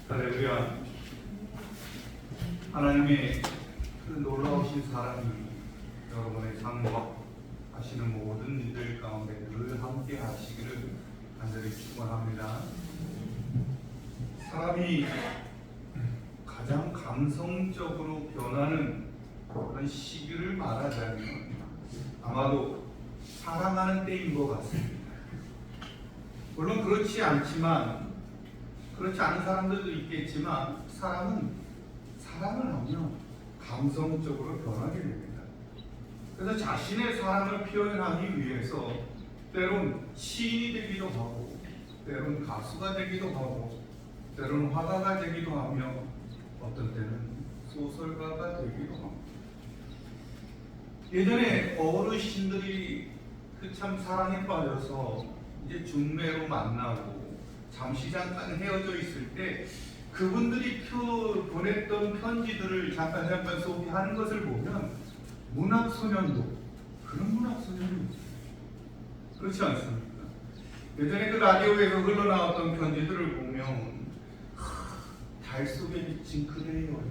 할렐루야. 하나님의 그 놀라우신 사랑이 여러분의 삶과 하시는 모든 일들 가운데 늘 함께 하시기를 간절히 축원합니다. 사람이 가장 감성적으로 변하는 그런 시기를 말하자면 아마도 사랑하는 때인 것 같습니다. 물론 그렇지 않지만, 그렇지 않은 사람들도 있겠지만 사람은 사랑을 하면 감성적으로 변하게 됩니다. 그래서 자신의 사랑을 표현하기 위해서 때론 시인이 되기도 하고, 때론 가수가 되기도 하고, 때론 화가가 되기도 하며, 어떤 때는 소설가가 되기도 합니다. 예전에 어르신들이 그 참 사랑에 빠져서 이제 중매로 만나고 잠시 잠깐 헤어져 있을 때 그분들이 보냈던 편지들을 잠깐 소개하는 것을 보면 문학소년도 그런 문학소년이 있어요. 그렇지 않습니까? 예전에 그 라디오에서 흘러나왔던 편지들을 보면 달 속에 비친 그대의 얼굴,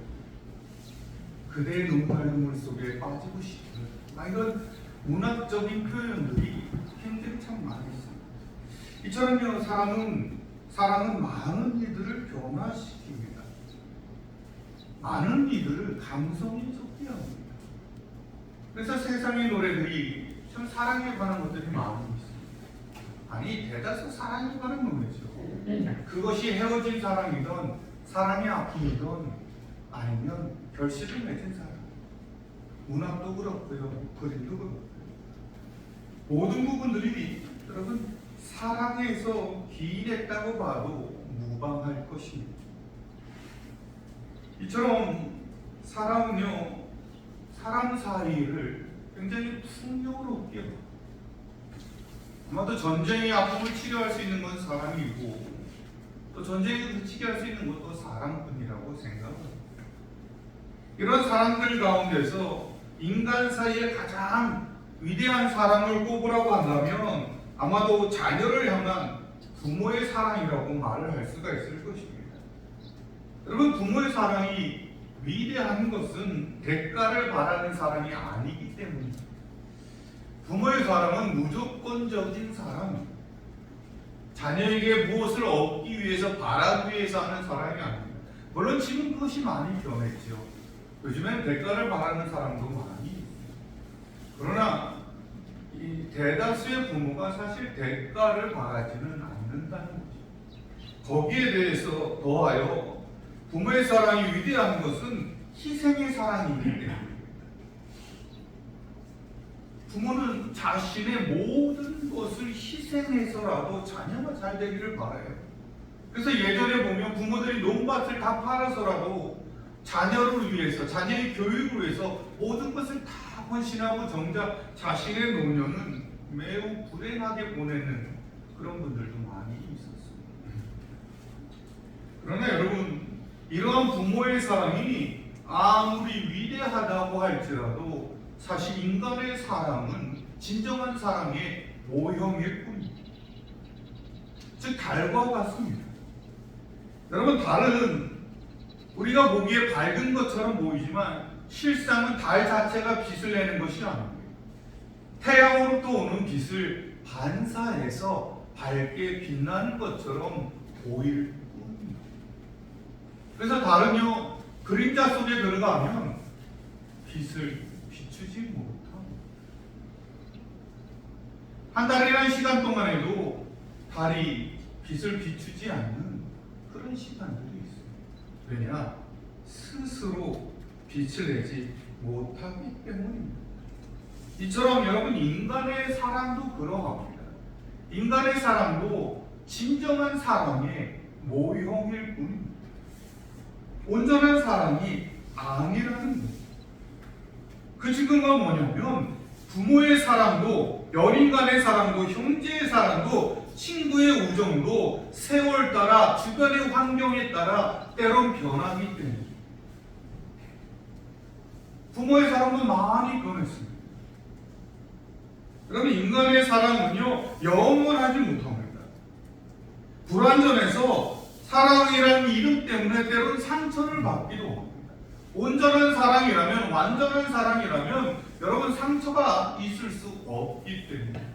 그대의 눈물 속에 빠지고 싶은 이런 문학적인 표현들이 굉장히 참 많이 있습니다. 이처럼요, 사랑은 많은 이들을 변화시킵니다. 많은 이들을 감성에 섞게 합니다. 그래서 세상의 노래들이 참 사랑에 관한 것들이 많이 있습니다. 아니, 대다수 사랑에 관한 노래죠. 그것이 헤어진 사랑이든 사랑의 아픔이든 아니면 결실을 맺은 사랑. 문학도 그렇고요, 그림도 그렇고요. 모든 부분들이 여러분 사랑에서 기인했다고 봐도 무방할 것입니다. 이처럼 사랑은요, 사람 사이를 굉장히 풍요롭게 해요. 아마도 전쟁의 아픔을 치료할 수 있는 건 사랑이고, 또 전쟁을 그치게 할 수 있는 것도 사랑뿐이라고 생각합니다. 이런 사람들 가운데서 인간 사이에 가장 위대한 사랑을 꼽으라고 한다면 아마도 자녀를 향한 부모의 사랑이라고 말을 할 수가 있을 것입니다. 여러분, 부모의 사랑이 위대한 것은 대가를 바라는 사랑이 아니기 때문입니다. 부모의 사랑은 무조건적인 사랑입니다. 자녀에게 무엇을 얻기 위해서, 바라기 위해서 하는 사랑이 아닙니다. 물론 지금 그것이 많이 변했죠. 요즘엔 대가를 바라는 사람도 많이 있어요. 그러나 이 대다수의 부모가 사실 대가를 바라지는 않는다는 거죠. 거기에 대해서 더하여 부모의 사랑이 위대한 것은 희생의 사랑이기 때문입니다. 부모는 자신의 모든 것을 희생해서라도 자녀가 잘 되기를 바라요. 그래서 예전에 보면 부모들이 논밭을 다 팔아서라도 자녀를 위해서, 자녀의 교육을 위해서 모든 것을 다 헌신하고 정작 자신의 노년은 매우 불행하게 보내는 그런 분들도 많이 있었습니다. 그러나 여러분, 이러한 부모의 사랑이 아무리 위대하다고 할지라도 사실 인간의 사랑은 진정한 사랑의 모형일 뿐입니다. 즉 달과 같습니다. 여러분, 달은 우리가 보기에 밝은 것처럼 보이지만 실상은 달 자체가 빛을 내는 것이 아닙니다. 태양으로부터 오는 빛을 반사해서 밝게 빛나는 것처럼 보일 뿐입니다. 그래서 달은요, 그림자 속에 들어가면 빛을 비추지 못합니다. 한 달이라는 시간 동안에도 달이 빛을 비추지 않는 그런 시간들이 있습니다. 왜냐? 스스로 빛을 내지 못하기 때문입니다. 이처럼 여러분, 인간의 사랑도 그러합니다. 인간의 사랑도 진정한 사랑의 모형일 뿐입니다. 온전한 사랑이 아니라는 거예요. 그 증거가 뭐냐면 부모의 사랑도, 연인 간의 사랑도, 형제의 사랑도, 친구의 우정도 세월 따라, 주변의 환경에 따라 때론 변하기 때문에 부모의 사랑도 많이 변했습니다. 그러면 인간의 사랑은요, 영원하지 못합니다. 불완전해서 사랑이라는 이름 때문에 때로는 상처를 받기도 합니다. 온전한 사랑이라면, 완전한 사랑이라면 여러분 상처가 있을 수 없기 때문에.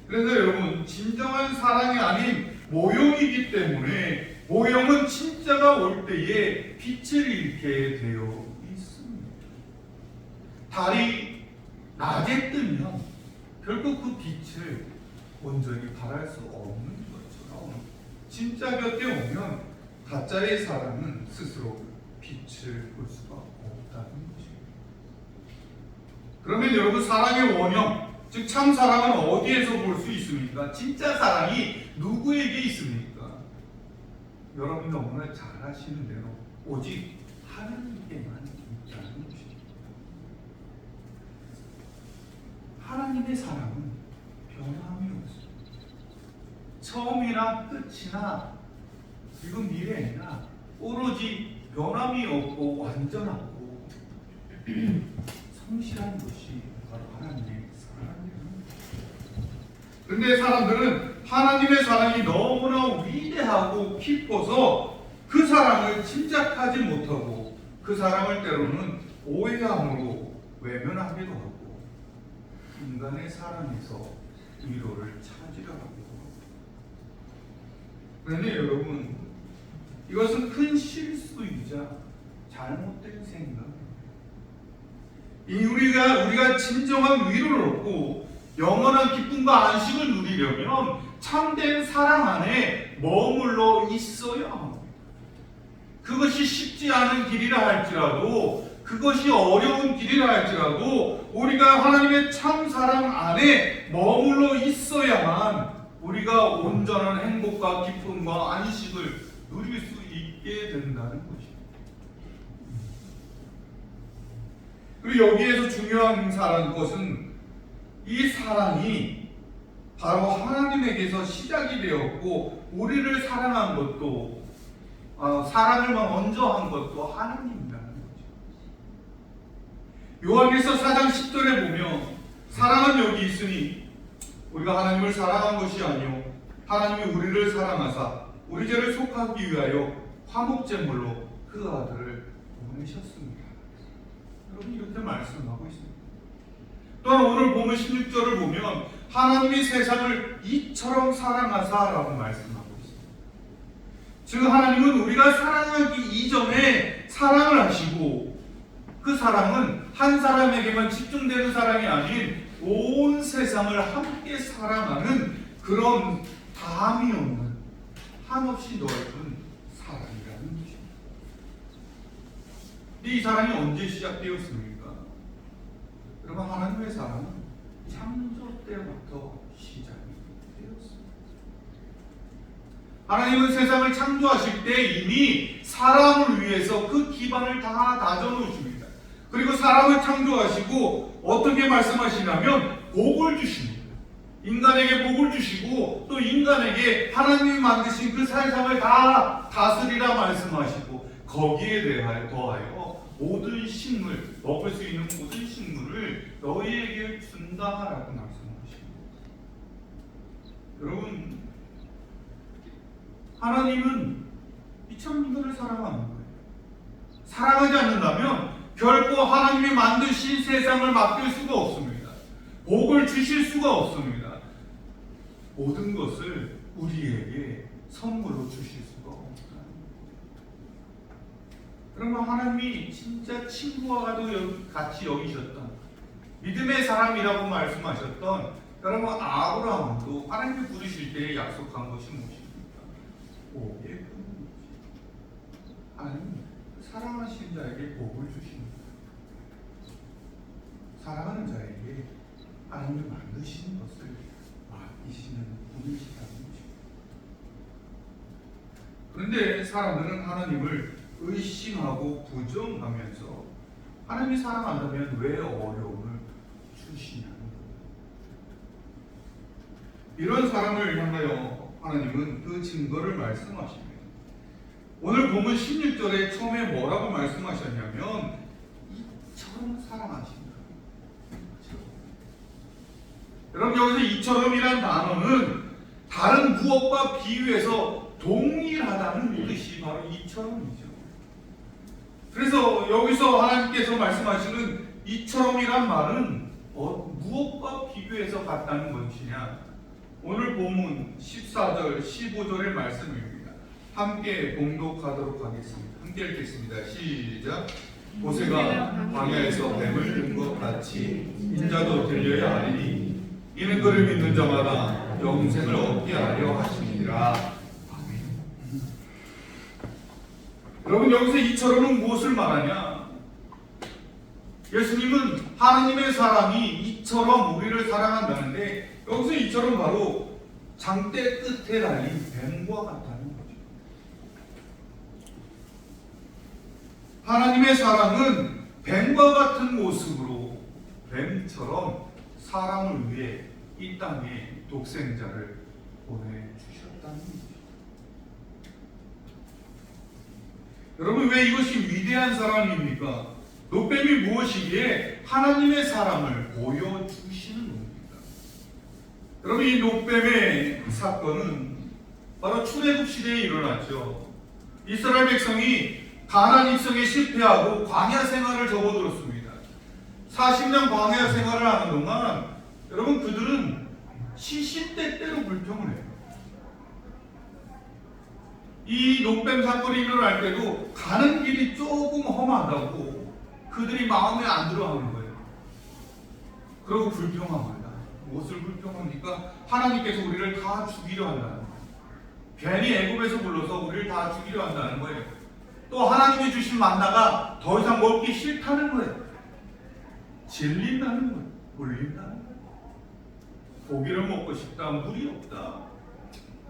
그래서 여러분 진정한 사랑이 아닌 모형이기 때문에 모형은 진짜가 올 때에 빛을 잃게 되어 있습니다. 달이 낮에 뜨면 결국 그 빛을 온전히 발할 수 없는 것처럼 진짜 곁에 오면 가짜의 사랑은 스스로 빛을 볼 수가 없다는 것입니다. 그러면 여러분 사랑의 원형, 즉 참 사랑은 어디에서 볼 수 있습니까? 진짜 사랑이 누구에게 있습니까? 여러분이 너무나 잘 아시는 대로 오직 하나님께만 있다는 것입니다. 하나님의 사랑은 변함이 없습니다. 처음이나 끝이나 그리고 미래나 오로지 변함이 없고 완전하고 성실한 것이 바로 하나님의 사랑입니다. 그런데 사람들은 하나님의 사랑이 너무나 위대하고 깊어서 그 사랑을 짐작하지 못하고 그 사랑을 때로는 오해함으로 외면하기도 하고 인간의 사랑에서 위로를 찾으려 하기도 하고. 그런데 여러분 이것은 큰 실수이자 잘못된 생각입니다. 우리가 진정한 위로를 얻고 영원한 기쁨과 안식을 누리려면 참된 사랑 안에 머물러 있어야 합니다. 그것이 쉽지 않은 길이라 할지라도, 그것이 어려운 길이라 할지라도 우리가 하나님의 참 사랑 안에 머물러 있어야만 우리가 온전한 행복과 기쁨과 안식을 누릴 수 있게 된다는 것입니다. 그리고 여기에서 중요한 것은 이 사랑이 바로 하나님에게서 시작이 되었고 우리를 사랑한 것도 사랑을 먼저 한 것도 하나님이라는 거죠. 요한일서 4장 10절에 보면 사랑은 여기 있으니 우리가 하나님을 사랑한 것이 아니요 하나님이 우리를 사랑하사 우리 죄를 속하기 위하여 화목제물로 그 아들을 보내셨습니다. 여러분 이렇게 말씀하고 있습니다. 또한 오늘 보면 16절을 보면 하나님이 세상을 이처럼 사랑하사라고 말씀하고 있습니다. 즉 하나님은 우리가 사랑하기 이전에 사랑을 하시고 그 사랑은 한 사람에게만 집중되는 사랑이 아닌 온 세상을 함께 사랑하는 그런 다함이 없는 한없이 넓은 사랑이라는 것입니다. 이 사랑이 언제 시작되었습니까? 여러분 하나님의 사랑은 창조 때부터 시작이 되었습니다. 하나님은 세상을 창조하실 때 이미 사람을 위해서 그 기반을 다 다져놓으십니다. 그리고 사람을 창조하시고 어떻게 말씀하시냐면 복을 주십니다. 인간에게 복을 주시고 또 인간에게 하나님이 만드신 그 세상을 다 다스리라 말씀하시고 거기에 더하여 모든 식물, 먹을 수 있는 모든 식물을 너희에게 준다라고 말씀하십니다. 여러분, 하나님은 이처럼 인간을 사랑하는 거예요. 사랑하지 않는다면 결코 하나님이 만드신 세상을 맡길 수가 없습니다. 복을 주실 수가 없습니다. 모든 것을 우리에게 선물로 주실 수가 없습니다. 그러면 하나님이 진짜 친구와 같이 여기셨던 믿음의 사람이라고 말씀하셨던 여러분 아브라함도 하나님이 부르실 때 약속한 것이 무엇입니까? 복의 근원이죠. 하나님 사랑하시는 자에게 복을 주십니다. 사랑하는 자에게 하나님이 만드시는 것을 맡기시는 분이시라는 것입니다. 그런데 사람들은 하나님을 의심하고 부정하면서 하나님이 사랑한다면 왜 어려움을 주시냐는 거예요. 이런 사람을 향하여 하나님은 그 증거를 말씀하십니다. 오늘 보면 16절에 처음에 뭐라고 말씀하셨냐면 이처럼 사랑하신다. 여러분 여기서 이처럼이란 단어는 다른 무엇과 비유해서 동일하다는 뜻이 바로 이처럼이죠. 그래서 여기서 하나님께서 말씀하시는 이처럼이란 말은 무엇과 비교해서 같다는 것이냐? 오늘 본문 14절, 15절의 말씀입니다. 함께 봉독하도록 하겠습니다. 함께 읽겠습니다. 시작. 모세가 광야에서 뱀을 든 것 같이 인자도 들려야 하리니 이는 그를 믿는 자마다 영생을 얻게 하려 하심이니라. 여러분, 여기서 이처럼은 무엇을 말하냐? 예수님은 하나님의 사랑이 이처럼 우리를 사랑한다는데, 여기서 이처럼 바로 장대 끝에 달린 뱀과 같다는 거죠. 하나님의 사랑은 뱀과 같은 모습으로 뱀처럼 사람을 위해 이 땅에 독생자를 보내주셨다는 거죠. 여러분, 왜 이것이 위대한 사랑입니까? 노뱀이 무엇이기에 하나님의 사랑을 보여주시는 겁니다. 여러분, 이 노뱀의 사건은 바로 출애굽 시대에 일어났죠. 이스라엘 백성이 가나안 입성에 실패하고 광야 생활을 접어들었습니다. 40년 광야 생활을 하는 동안 여러분, 그들은 시시때때로 불평을 해요. 이 노뱀 사건이 일어날 때도 가는 길이 조금 험하다고 그들이 마음에 안 들어하는 거예요. 그러고 불평합니다. 무엇을 불평합니까? 하나님께서 우리를 다 죽이려 한다는 거예요. 괜히 애굽에서 불러서 우리를 다 죽이려 한다는 거예요. 또 하나님이 주신 만나가 더 이상 먹기 싫다는 거예요. 질린다는 거예요. 물린다는 거예요. 고기를 먹고 싶다, 물이 없다.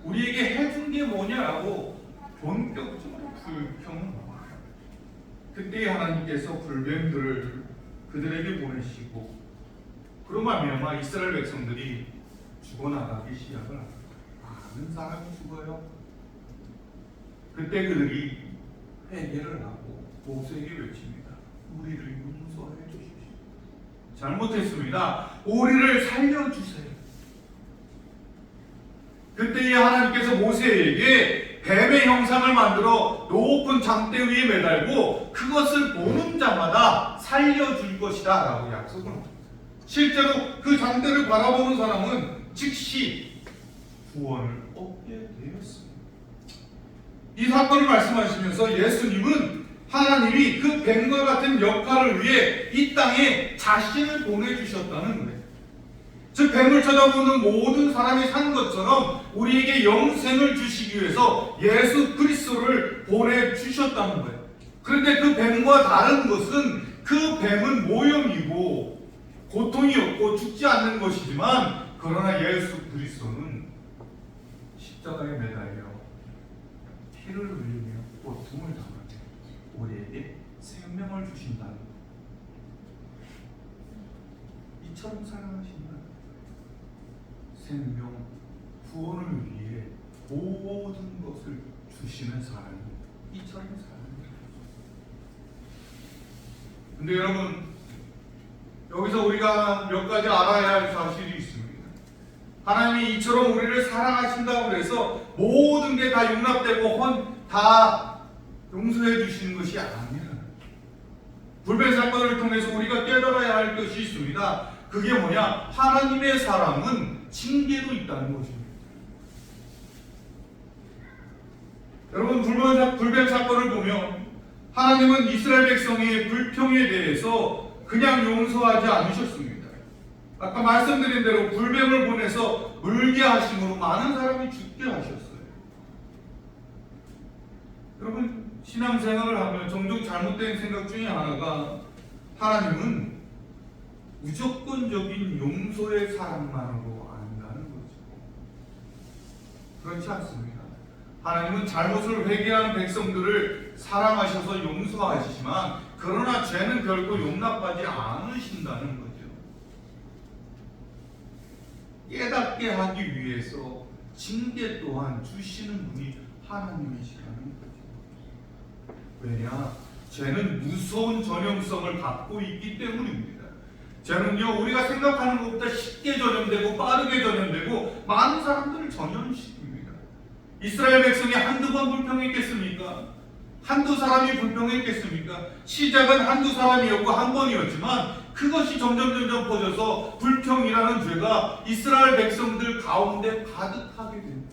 우리에게 해준 게 뭐냐라고 본격적으로 불평을 합니다. 그때 하나님께서 불뱀들을 그들에게 보내시고, 그로 말미암아 이스라엘 백성들이 죽어나가기 시작을 합니다. 많은 사람이 죽어요. 그때 그들이 회개를 하고 모세에게 외칩니다. 우리를 용서해 주십시오. 잘못했습니다. 우리를 살려주세요. 그때 하나님께서 모세에게 뱀의 형상을 만들어 높은 장대 위에 매달고 그것을 보는 자마다 살려줄 것이다 라고 약속을 합니다. 실제로 그 장대를 바라보는 사람은 즉시 구원을 얻게 되었습니다. 이 사건을 말씀하시면서 예수님은 하나님이 그 뱀과 같은 역할을 위해 이 땅에 자신을 보내주셨다는 거예요. 즉, 뱀을 쳐다보는 모든 사람이 산 것처럼 우리에게 영생을 주시기 위해서 예수 그리스도를 보내주셨다는 거예요. 그런데 그 뱀과 다른 것은 그 뱀은 모형이고 고통이 없고 죽지 않는 것이지만, 그러나 예수 그리스도는 십자가에 매달려 피를 흘리며 고통을 당하며 우리에게 생명을 주신다는 거예요. 이처럼 사랑하신다. 생명, 구원을 위해 모든 것을 주시는 사람이 이처럼 사랑입니다. 근데 여러분, 여기서 우리가 몇 가지 알아야 할 사실이 있습니다. 하나님이 이처럼 우리를 사랑하신다고 해서 모든 게 다 용납되고 다 용서해 주시는 것이 아니라, 불뱀 사건을 통해서 우리가 깨달아야 할 것이 있습니다. 그게 뭐냐? 하나님의 사랑은 징계도 있다는 것입니다. 여러분, 불뱀 사건을 보면 하나님은 이스라엘 백성의 불평에 대해서 그냥 용서하지 않으셨습니다. 아까 말씀드린 대로 불뱀을 보내서 물게 하심으로 많은 사람이 죽게 하셨어요. 여러분, 신앙생활을 하면 종종 잘못된 생각 중에 하나가, 하나님은 무조건적인 용서의 사랑만으로 안다는 거죠. 그렇지 않습니다. 하나님은 잘못을 회개하는 백성들을 사랑하셔서 용서하시지만, 그러나 죄는 결코 용납하지 않으신다는 거죠. 깨닫게 하기 위해서 징계 또한 주시는 분이 하나님이시라는 거죠. 왜냐? 죄는 무서운 전염성을 갖고 있기 때문입니다. 죄는요, 우리가 생각하는 것보다 쉽게 전염되고 빠르게 전염되고 많은 사람들을 전형식입니다. 이스라엘 백성이 한두 번 불평했겠습니까? 한두 사람이 불평했겠습니까? 시작은 한두 사람이었고 한 번이었지만 그것이 점점 퍼져서 불평이라는 죄가 이스라엘 백성들 가운데 가득하게 됩니다.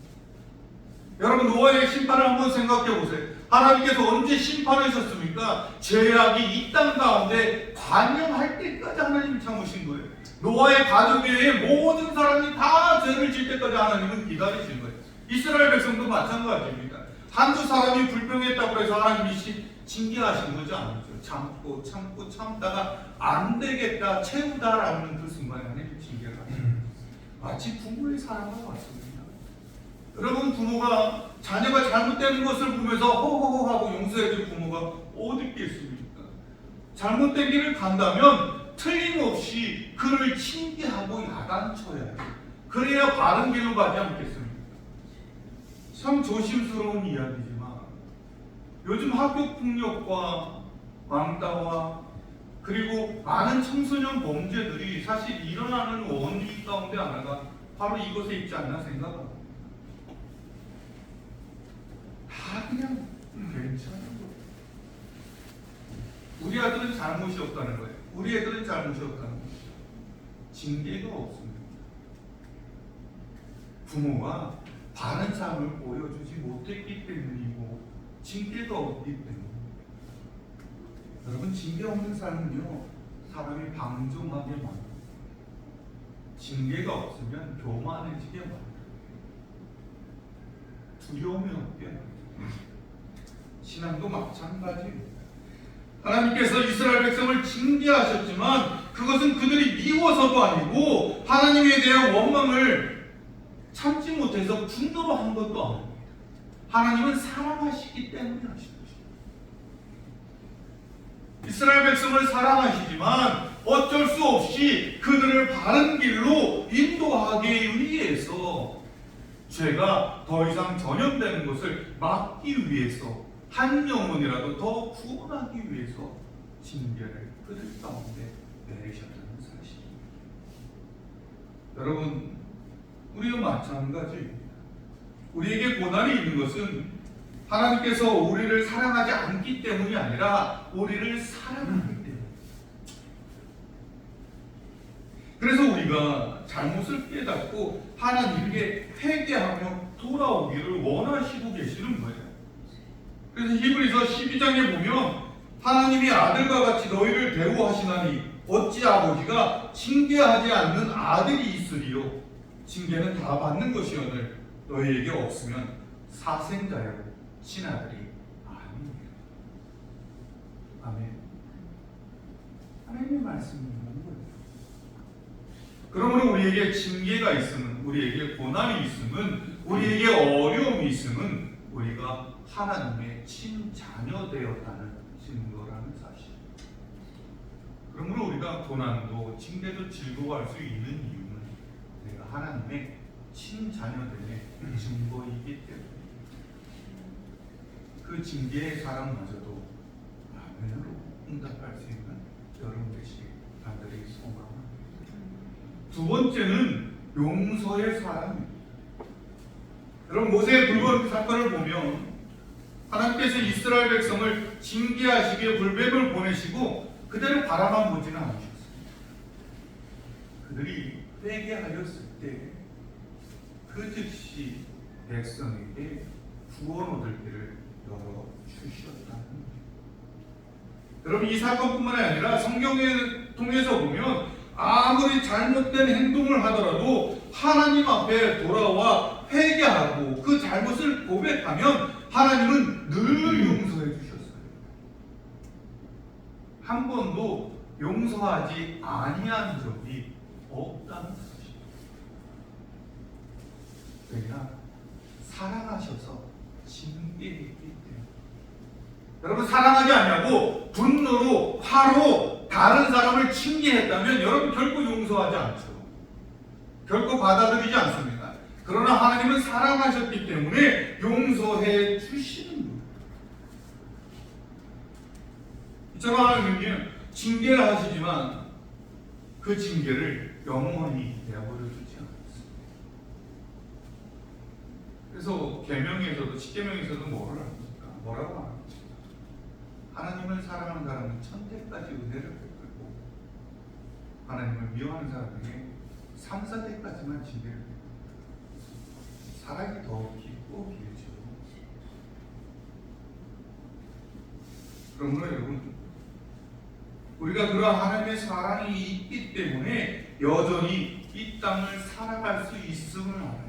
여러분, 노아의 심판을 한번 생각해 보세요. 하나님께서 언제 심판하셨습니까? 죄악이 이 땅 가운데 관영할 때까지 하나님이 참으신 거예요. 노아의 가족 외에 모든 사람이 다 죄를 질 때까지 하나님은 기다리신 거예요. 이스라엘 백성도 마찬가지입니다. 한두 사람이 불평했다고 해서 하나님이 징계하신 거지 않죠. 참다가 안 되겠다, 채우다라는 그 순간에 하나님이 징계를 하십니다. 마치 부모의 사랑과 같습니다. 여러분, 부모가 자녀가 잘못되는 것을 보면서 호호호하고 용서해줄 부모가 어디 있겠습니까? 잘못된 길을 간다면 틀림없이 그를 징계하고 야단쳐야 해요. 그래야 바른 길로 가지 않겠습니까? 참 조심스러운 이야기지만 요즘 학교폭력과 왕따와 그리고 많은 청소년 범죄들이 사실 일어나는 원인 가운데 하나가 바로 이것에 있지 않나 생각합니다. 다 그냥 괜찮은 거예요. 우리 아들은 잘못이 없다는 거예요. 우리 애들은 잘못이 없다는 거예요. 징계가 없습니다. 부모가 바른 삶을 보여주지 못했기 때문이고 징계가 없기 때문에. 여러분, 징계 없는 삶은요, 사람이 방종하게 만들어요. 징계가 없으면 교만해지게 만들어요. 두려움이 없게 만들어요. 신앙도 마찬가지입니다. 하나님께서 이스라엘 백성을 징계하셨지만 그것은 그들이 미워서도 아니고 하나님에 대한 원망을 참지 못해서 분노로 한 것도 아닙니다. 하나님은 사랑하시기 때문에 하신 것입니다. 이스라엘 백성을 사랑하시지만 어쩔 수 없이 그들을 바른 길로 인도하기 위해서 죄가 더 이상 전염되는 것을 막기 위해서 한 영혼이라도 더 구원하기 위해서 징계를 그들 가운데 내리셨다는 사실입니다. 여러분, 우리도 마찬가지입니다. 우리에게 고난이 있는 것은 하나님께서 우리를 사랑하지 않기 때문이 아니라 우리를 사랑하기 때문에. 그래서 우리가 잘못을 깨닫고 하나님께 회개하며 돌아오기를 원하시고 계시는 거예요. 그래서 히브리서 12장에 보면 하나님이 아들과 같이 너희를 대우하시나니 어찌 아버지가 징계하지 않는 아들이 있으리요. 징계는 다 받는 것이오늘 너희에게 없으면 사생자요 친아들이 아닙니다. 아멘. 하나님의 말씀이 있는 거예요. 그러므로 우리에게 징계가 있으면, 우리에게 고난이 있으면, 우리에게 어려움이 있으면 우리가 하나님의 친자녀 되었다는 증거라는 사실. 그러므로 우리가 고난도 징계도 즐거워할 수 있는 이유는 내가 하나님의 친자녀됨의 증거이기 때문에. 그 징계의 사랑마저도 아멘으로 응답할 수 있는 여러분 되시길 간절히 소망합니다. 두 번째는 용서의 사랑입니다. 여러분, 모세의 불법 사건을 보면 하나님께서 이스라엘 백성을 징계하시기에 불뱀을 보내시고 그대로 바라만 보지는 않으셨습니다. 그들이 회개하였을 때 그 즉시 백성에게 구원 얻을 길을 열어주셨다는 거예요. 여러분, 이 사건뿐만 아니라 성경을 통해서 보면 아무리 잘못된 행동을 하더라도 하나님 앞에 돌아와 회개하고 그 잘못을 고백하면 하나님은 늘 용서해 주셨어요. 한 번도 용서하지 아니한 적이 없다는 사실. 왜냐? 사랑하셔서 징계했기 때문에. 여러분, 사랑하지 않냐고 분노로 화로 다른 사람을 징계했다면 여러분 결코 용서하지 않죠. 결코 받아들이지 않습니다. 그러나 하나님은 사랑하셨기 때문에 용서해 주시는 거예요. 이처럼 하나님은 징계를 하시지만 그 징계를 영원히 내버려 두지 않습니다. 그래서 계명에서도 십계명에서도 뭐를 합니까? 뭐라고 합니까? 하나님을 사랑하는 사람은 천대까지 은혜를 베풀고 하나님을 미워하는 사람에게 3, 4대까지만 징계를 베풀고 사랑이 더 깊고 길죠. 그러므로 여러분, 우리가 그런 하나님의 사랑이 있기 때문에 여전히 이 땅을 살아갈 수 있음을 알아요.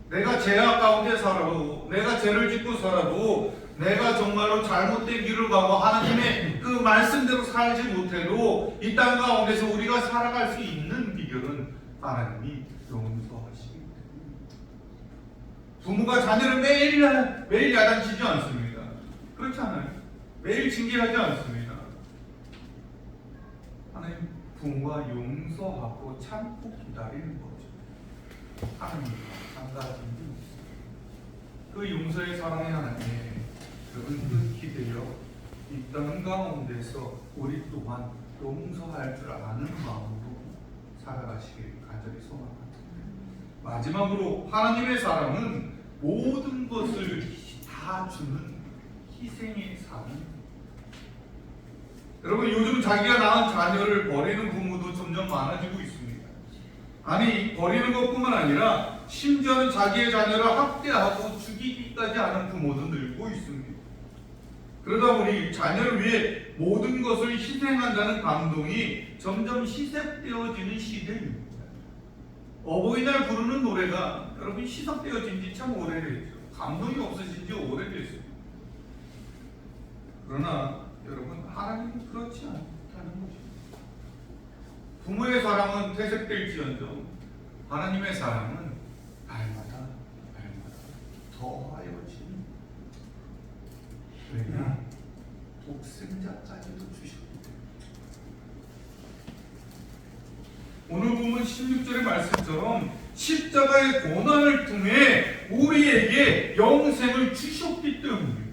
내가 죄악 가운데 살아도, 내가 죄를 짓고 살아도, 내가 정말로 잘못된 길을 가고 하나님의 그 말씀대로 살지 못해도 이 땅 가운데서 우리가 살아갈 수 있는 비결은 하나님이 용서하시기 때문입니다. 부모가 자녀를 매일 야단치지 않습니다. 그렇지 않아요? 매일 징계하지 않습니다. 하나님 부모가 용서하고 참고 기다리는 거죠. 하나님 참가하시는 그 용서의 사랑의 하나님의 그런 기대어 이 땅 가운데서 우리 또한 용서할 줄 아는 마음으로 살아가시길 간절히 소망합니다. 마지막으로 하나님의 사랑은 모든 것을 다 주는 희생의 사랑입니다. 여러분, 요즘 자기가 낳은 자녀를 버리는 부모도 점점 많아지고 있습니다. 아니, 버리는 것뿐만 아니라 심지어는 자기의 자녀를 학대하고 죽이기까지 하는 부모도 늘고 있습니다. 그러다 보니 자녀를 위해 모든 것을 희생한다는 감동이 점점 희석되어지는 시대입니다. 어버이날 부르는 노래가 여러분 희석되어진 지 참 오래됐죠. 감동이 없어진 지 오래됐습니다. 그러나 여러분, 하나님은 그렇지 않다는 것입니다. 부모의 사랑은 퇴색될지언정 하나님의 사랑은 날마다 더하여지는. 왜냐? 독생자까지도 주셨기 때문에. 오늘 보면 16절의 말씀처럼 십자가의 고난을 통해 우리에게 영생을 주셨기 때문입니다.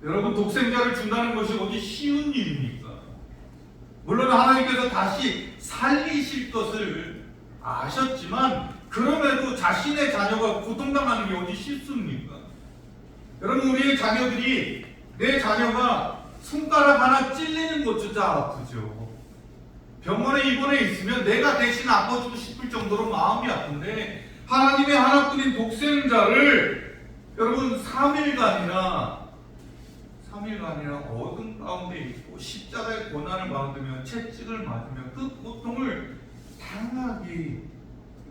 여러분, 독생자를 준다는 것이 어디 쉬운 일입니까? 물론 하나님께서 다시 살리실 것을 아셨지만 그럼에도 자신의 자녀가 고통당하는 게 어디 쉽습니까? 여러분, 우리의 자녀들이, 내 자녀가 손가락 하나 찔리는 것조차 아프죠. 병원에 입원해 있으면 내가 대신 아파주고 싶을 정도로 마음이 아픈데 하나님의 하나뿐인 독생자를 여러분 3일간이나 어둠 가운데 있고 십자가의 고난을 받으며 채찍을 맞으며 그 고통을 당하기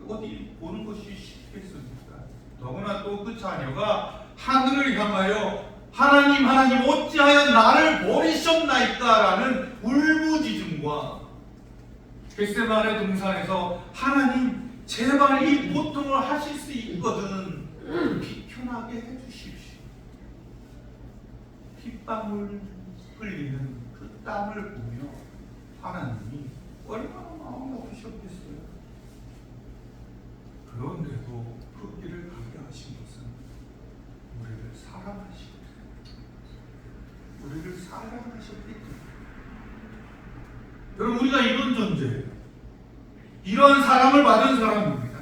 어디 보는 것이 쉽겠습니까? 더구나 또 그 자녀가 하늘을 향하여 하나님 어찌하여 나를 버리셨나이까라는 울부짖음과 겟세마네 동산에서 하나님 제발 이 고통을 하실 수 있거든 비켜나게 해주십시오. 핏방울 흘리는 그 땀을 보며 하나님이 얼마나 마음이 아프셨겠어요. 그런데도 그 길을 가게 하신 것은 우리를 사랑하셨기 때문에. 여러분, 우리가 이런 존재예요. 이러한 사랑을 받은 사람입니다.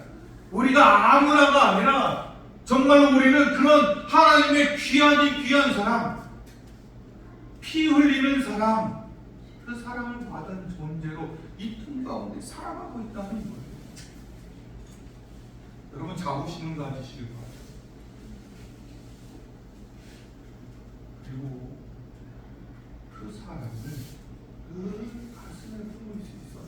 우리가 아무나가 아니라 정말로 우리는 그런 하나님의 귀한 사람, 피 흘리는 사람, 그 사랑을 받은 존재로 이 땅 가운데 살아가고 있다는 거예요. 여러분, 자부심을 가지시길 바랍니다. 그리고 그 사랑을 그 가슴에 품을 수 있어요.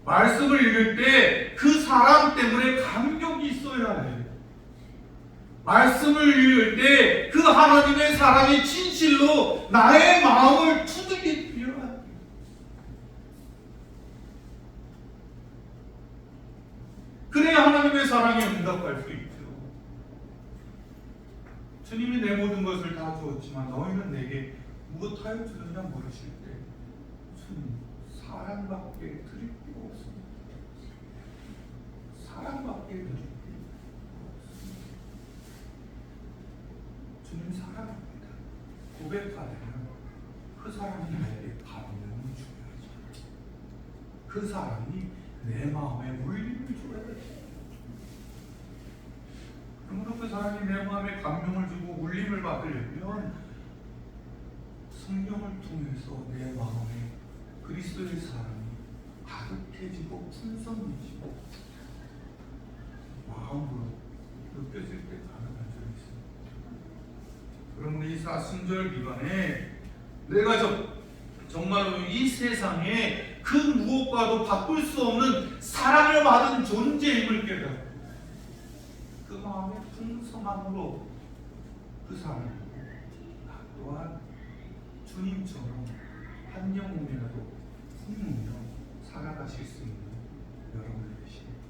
말씀을 읽을 때 그 사람 때문에 감격이 있어야 해요. 말씀을 읽을 때 그 하나님의 사랑이 진실로 나의 마음을 두들기 필요합니다. 그래야 하나님의 사랑에 응답할 수 있죠. 주님이 내 모든 것을 다 주었지만 너희는 내게 무엇하여 주느냐 물으실 때 주님, 사랑밖에 드릴 게 없습니다. 사랑밖에 드릴 게 없습니다. 주님 사랑합니다. 고백하려면 그 사랑이 나에게 감동이 중요하죠. 그 사랑이 내 마음에 울림을 줘야 돼. 그러므로 그 사람이 내 마음에 감명을 주고 울림을 받으려면 성령을 통해서 내 마음에 그리스도의 사랑이 가득해지고 풍성해지고 마음으로 느껴질 때 가능한 점이 있습니다. 그러므로 이 사순절 기간에 내가 정말로 이 세상에 그 무엇과도 바꿀 수 없는 사랑을 받은 존재임을 깨닫고 그 마음의 풍성함으로 그 사람을 나 또한 주님처럼 한 영혼이라도 품으며 살아가실 수 있는 여러분이 되십니다.